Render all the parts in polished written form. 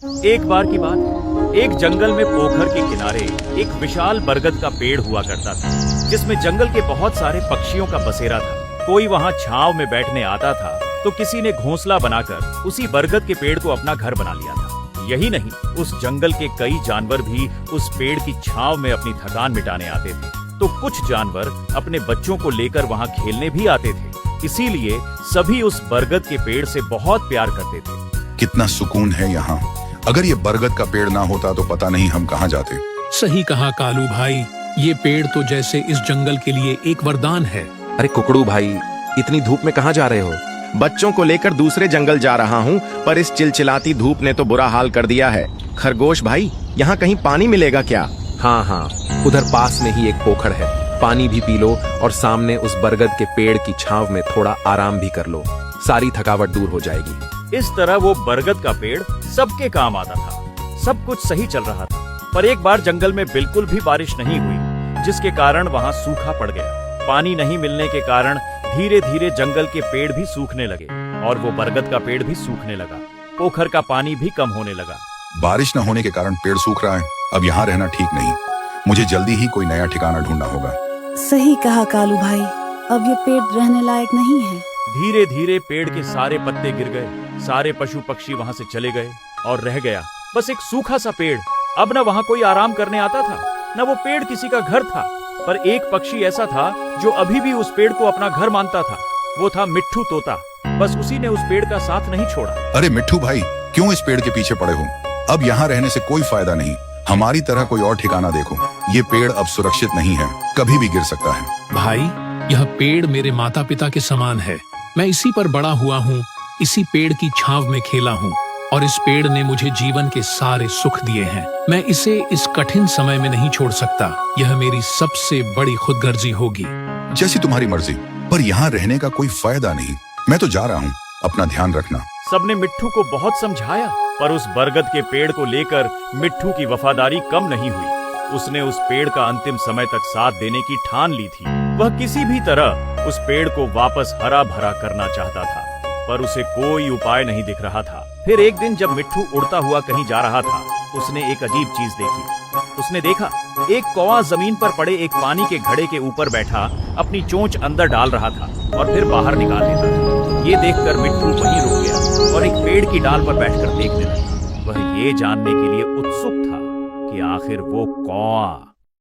एक बार की बात, एक जंगल में पोखर के किनारे एक विशाल बरगद का पेड़ हुआ करता था, जिसमें जंगल के बहुत सारे पक्षियों का बसेरा था। कोई वहाँ छांव में बैठने आता था तो किसी ने घोंसला बनाकर उसी बरगद के पेड़ को अपना घर बना लिया था। यही नहीं, उस जंगल के कई जानवर भी उस पेड़ की छांव में अपनी थकान मिटाने आते थे। तो कुछ जानवर अपने बच्चों को लेकर वहाँ खेलने भी आते थे। इसीलिए सभी उस बरगद के पेड़ से बहुत प्यार करते थे। कितना सुकून है यहाँ। अगर ये बरगद का पेड़ ना होता तो पता नहीं हम कहाँ जाते। सही कहा कालू भाई, ये पेड़ तो जैसे इस जंगल के लिए एक वरदान है। अरे कुकड़ू भाई, इतनी धूप में कहाँ जा रहे हो? बच्चों को लेकर दूसरे जंगल जा रहा हूँ, पर इस चिलचिलाती धूप ने तो बुरा हाल कर दिया है। खरगोश भाई, यहाँ कहीं पानी मिलेगा क्या? हाँ, उधर पास में ही एक पोखर है, पानी भी पी लो और सामने उस बरगद के पेड़ की छांव में थोड़ा आराम भी कर लो, सारी थकावट दूर हो जाएगी। इस तरह वो बरगद का पेड़ सबके काम आता था। सब कुछ सही चल रहा था, पर एक बार जंगल में बिल्कुल भी बारिश नहीं हुई, जिसके कारण वहाँ सूखा पड़ गया। पानी नहीं मिलने के कारण धीरे धीरे जंगल के पेड़ भी सूखने लगे और वो बरगद का पेड़ भी सूखने लगा। पोखर का पानी भी कम होने लगा। बारिश न होने के कारण पेड़ सूख रहा है। अब यहाँ रहना ठीक नहीं। मुझे जल्दी ही कोई नया ठिकाना ढूंढना होगा। सही कहा कालू भाई, अब ये पेड़ रहने लायक नहीं है। धीरे धीरे पेड़ के सारे पत्ते गिर गए। सारे पशु पक्षी वहाँ से चले गए और रह गया बस एक सूखा सा पेड़। अब न वहाँ कोई आराम करने आता था, न वो पेड़ किसी का घर था। पर एक पक्षी ऐसा था जो अभी भी उस पेड़ को अपना घर मानता था। वो था मिट्ठू तोता। बस उसी ने उस पेड़ का साथ नहीं छोड़ा। अरे मिट्ठू भाई, क्यों इस पेड़ के पीछे पड़े हो? अब यहाँ रहने से कोई फायदा नहीं। हमारी तरह कोई और ठिकाना देखो। ये पेड़ अब सुरक्षित नहीं है, कभी भी गिर सकता है। भाई, यह पेड़ मेरे माता पिता के समान है। मैं इसी पर बड़ा हुआ हूँ, इसी पेड़ की छांव में खेला हूँ और इस पेड़ ने मुझे जीवन के सारे सुख दिए हैं। मैं इसे इस कठिन समय में नहीं छोड़ सकता। यह मेरी सबसे बड़ी खुदगर्जी होगी। जैसी तुम्हारी मर्जी, पर यहाँ रहने का कोई फायदा नहीं। मैं तो जा रहा हूँ, अपना ध्यान रखना। सबने मिट्ठू को बहुत समझाया, पर उस बरगद के पेड़ को लेकर मिट्ठू की वफादारी कम नहीं हुई। उसने उस पेड़ का अंतिम समय तक साथ देने की ठान ली थी। वह किसी भी तरह उस पेड़ को वापस हरा भरा करना चाहता था, पर उसे कोई उपाय नहीं दिख रहा था। फिर एक दिन जब मिट्ठू उड़ता हुआ कहीं जा रहा था, उसने एक अजीब चीज देखी। उसने देखा एक कौवा जमीन पर पड़े एक पानी के घड़े के ऊपर बैठा अपनी चोंच अंदर डाल रहा था और फिर बाहर निकाल देता था। ये देखकर मिट्ठू वहीं रुक गया और एक पेड़ की डाल पर बैठकर देखने लगा। वह ये जानने के लिए उत्सुक था कि आखिर वो कौवा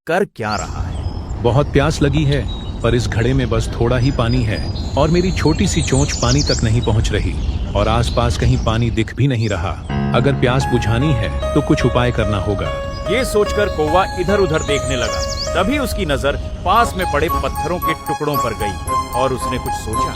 कर क्या रहा है। बहुत प्यास लगी है, पर इस घड़े में बस थोड़ा ही पानी है और मेरी छोटी सी चोंच पानी तक नहीं पहुंच रही और आसपास कहीं पानी दिख भी नहीं रहा। अगर प्यास बुझानी है तो कुछ उपाय करना होगा। ये सोचकर कौवा इधर उधर देखने लगा। तभी उसकी नजर पास में पड़े पत्थरों के टुकड़ों पर गई और उसने कुछ सोचा।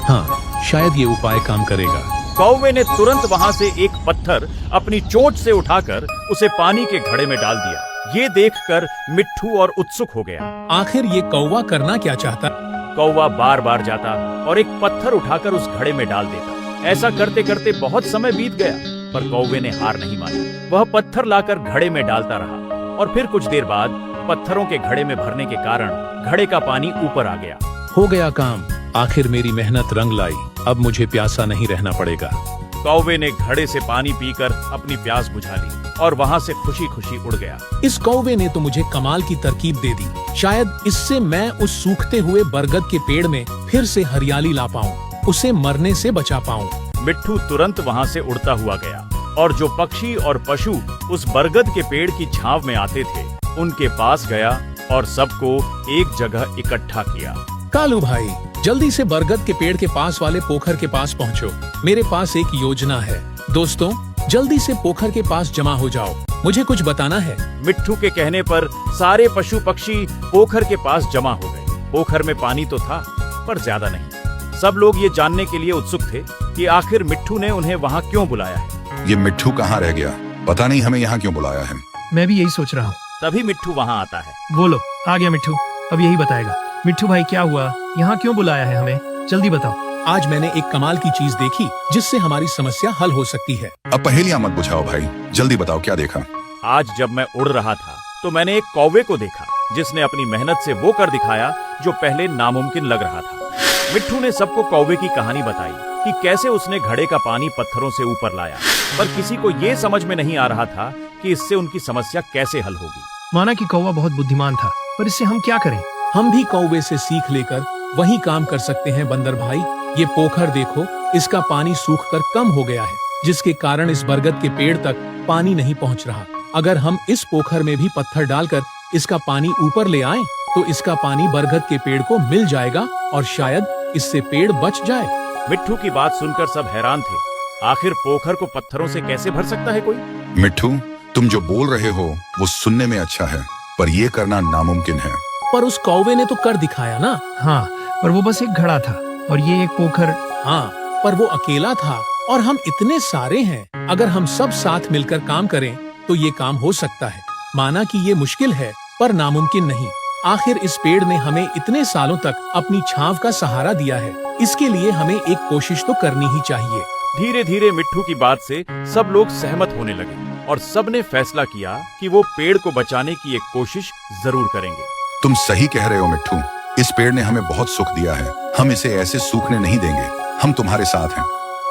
हाँ, शायद ये उपाय काम करेगा। कौवे ने तुरंत वहाँ से एक पत्थर अपनी चोंच से उठाकर उसे पानी के घड़े में डाल दिया। ये देखकर मिट्ठू और उत्सुक हो गया। आखिर ये कौवा करना क्या चाहता? कौवा बार बार जाता और एक पत्थर उठाकर उस घड़े में डाल देता। ऐसा करते करते बहुत समय बीत गया, पर कौवे ने हार नहीं मानी। वह पत्थर लाकर घड़े में डालता रहा और फिर कुछ देर बाद पत्थरों के घड़े में भरने के कारण घड़े का पानी ऊपर आ गया। हो गया काम। आखिर मेरी मेहनत रंग लाई। अब मुझे प्यासा नहीं रहना पड़ेगा। कौवे ने घड़े से पानी पीकर अपनी प्यास बुझा ली और वहाँ से खुशी खुशी उड़ गया। इस कौवे ने तो मुझे कमाल की तरकीब दे दी। शायद इससे मैं उस सूखते हुए बरगद के पेड़ में फिर से हरियाली ला पाऊं, उसे मरने से बचा पाऊं। मिट्ठू तुरंत वहाँ से उड़ता हुआ गया और जो पक्षी और पशु उस बरगद के पेड़ की छांव में आते थे, उनके पास गया और सबको एक जगह इकट्ठा किया। कालू भाई, जल्दी से बरगद के पेड़ के पास वाले पोखर के पास पहुंचो। मेरे पास एक योजना है। दोस्तों, जल्दी से पोखर के पास जमा हो जाओ, मुझे कुछ बताना है। मिट्ठू के कहने पर सारे पशु पक्षी पोखर के पास जमा हो गए। पोखर में पानी तो था, पर ज्यादा नहीं। सब लोग ये जानने के लिए उत्सुक थे कि आखिर मिट्ठू ने उन्हें वहाँ क्यों बुलाया है। ये मिट्ठू कहाँ रह गया? पता नहीं हमें यहाँ क्यों बुलाया है। मैं भी यही सोच रहा हूँ। तभी मिट्ठू वहाँ आता है। बोलो, आ गया मिट्ठू, अब यही बताएगा। मिट्ठू भाई, क्या हुआ? यहाँ क्यों बुलाया है हमें? जल्दी बताओ। आज मैंने एक कमाल की चीज देखी जिससे हमारी समस्या हल हो सकती है। अब पहेलियां मत बुझाओ भाई, जल्दी बताओ क्या देखा। आज जब मैं उड़ रहा था तो मैंने एक कौवे को देखा जिसने अपनी मेहनत से वो कर दिखाया जो पहले नामुमकिन लग रहा था। मिट्ठू ने सबको कौवे की कहानी बताई कि कैसे उसने घड़े का पानी पत्थरों से ऊपर लाया। पर किसी को ये समझ में नहीं आ रहा था कि इससे उनकी समस्या कैसे हल होगी। माना कि कौवा बहुत बुद्धिमान था, पर इससे हम क्या करें? हम भी कौवे से सीख लेकर वही काम कर सकते हैं बंदर भाई। ये पोखर देखो, इसका पानी सूखकर कम हो गया है, जिसके कारण इस बरगद के पेड़ तक पानी नहीं पहुंच रहा। अगर हम इस पोखर में भी पत्थर डालकर इसका पानी ऊपर ले आएं, तो इसका पानी बरगद के पेड़ को मिल जाएगा और शायद इससे पेड़ बच जाए। मिट्ठू की बात सुनकर सब हैरान थे। आखिर पोखर को पत्थरों से कैसे भर सकता है कोई? मिट्ठू, तुम जो बोल रहे हो वो सुनने में अच्छा है, पर ये करना नामुमकिन है। पर उस कौवे ने तो कर दिखाया ना। हाँ, पर वो बस एक घड़ा था और ये एक पोखर। हाँ, पर वो अकेला था और हम इतने सारे हैं। अगर हम सब साथ मिलकर काम करें तो ये काम हो सकता है। माना कि ये मुश्किल है, पर नामुमकिन नहीं। आखिर इस पेड़ ने हमें इतने सालों तक अपनी छांव का सहारा दिया है, इसके लिए हमें एक कोशिश तो करनी ही चाहिए। धीरे धीरे मिट्ठू की बात से सब लोग सहमत होने लगे और सबने फैसला किया कि वो पेड़ को बचाने की एक कोशिश जरूर करेंगे। तुम सही कह रहे हो मिट्ठू, इस पेड़ ने हमें बहुत सुख दिया है। हम इसे ऐसे सूखने नहीं देंगे। हम तुम्हारे साथ हैं।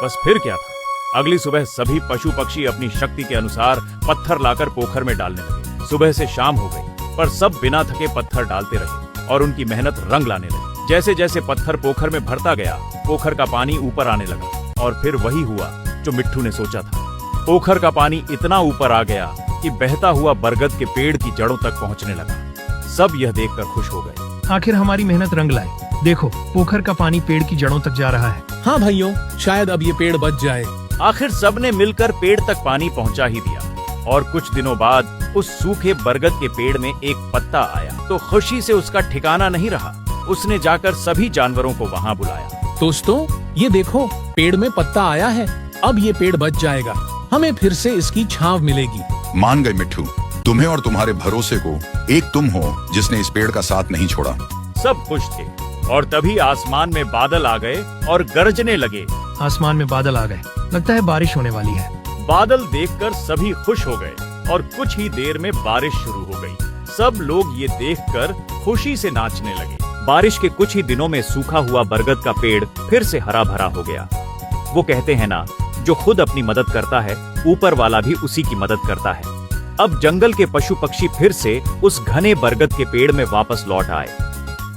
बस फिर क्या था, अगली सुबह सभी पशु पक्षी अपनी शक्ति के अनुसार पत्थर लाकर पोखर में डालने लगे। सुबह से शाम हो गई, पर सब बिना थके पत्थर डालते रहे और उनकी मेहनत रंग लाने लगी। जैसे जैसे पत्थर पोखर में भरता गया, पोखर का पानी ऊपर आने लगा और फिर वही हुआ जो मिट्ठू ने सोचा था। पोखर का पानी इतना ऊपर आ गया कि बहता हुआ बरगद के पेड़ की जड़ों तक पहुंचने लगा। सब यह देखकर खुश हो गए। आखिर हमारी मेहनत रंग लाई। देखो, पोखर का पानी पेड़ की जड़ों तक जा रहा है। हाँ भाइयों, शायद अब ये पेड़ बच जाए। आखिर सबने मिलकर पेड़ तक पानी पहुंचा ही दिया और कुछ दिनों बाद उस सूखे बरगद के पेड़ में एक पत्ता आया तो खुशी से उसका ठिकाना नहीं रहा। उसने जाकर सभी जानवरों को वहां बुलाया। दोस्तों, ये देखो, पेड़ में पत्ता आया है। अब ये पेड़ बच जाएगा, हमें फिर से इसकी छांव मिलेगी। मान गए मिट्ठू, तुम्हें और तुम्हारे भरोसे को एक तुम हो जिसने इस पेड़ का साथ नहीं छोड़ा। सब खुश थे और तभी आसमान में बादल आ गए और गरजने लगे। आसमान में बादल आ गए, लगता है बारिश होने वाली है। बादल देखकर सभी खुश हो गए और कुछ ही देर में बारिश शुरू हो गई। सब लोग ये देखकर खुशी से नाचने लगे। बारिश के कुछ ही दिनों में सूखा हुआ बरगद का पेड़ फिर से हरा भरा हो गया। वो कहते हैं ना, जो खुद अपनी मदद करता है, ऊपर वाला भी उसी की मदद करता है। अब जंगल के पशु पक्षी फिर से उस घने बरगद के पेड़ में वापस लौट आए।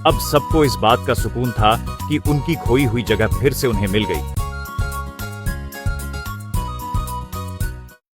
अब सबको इस बात का सुकून था कि उनकी खोई हुई जगह फिर से उन्हें मिल गई।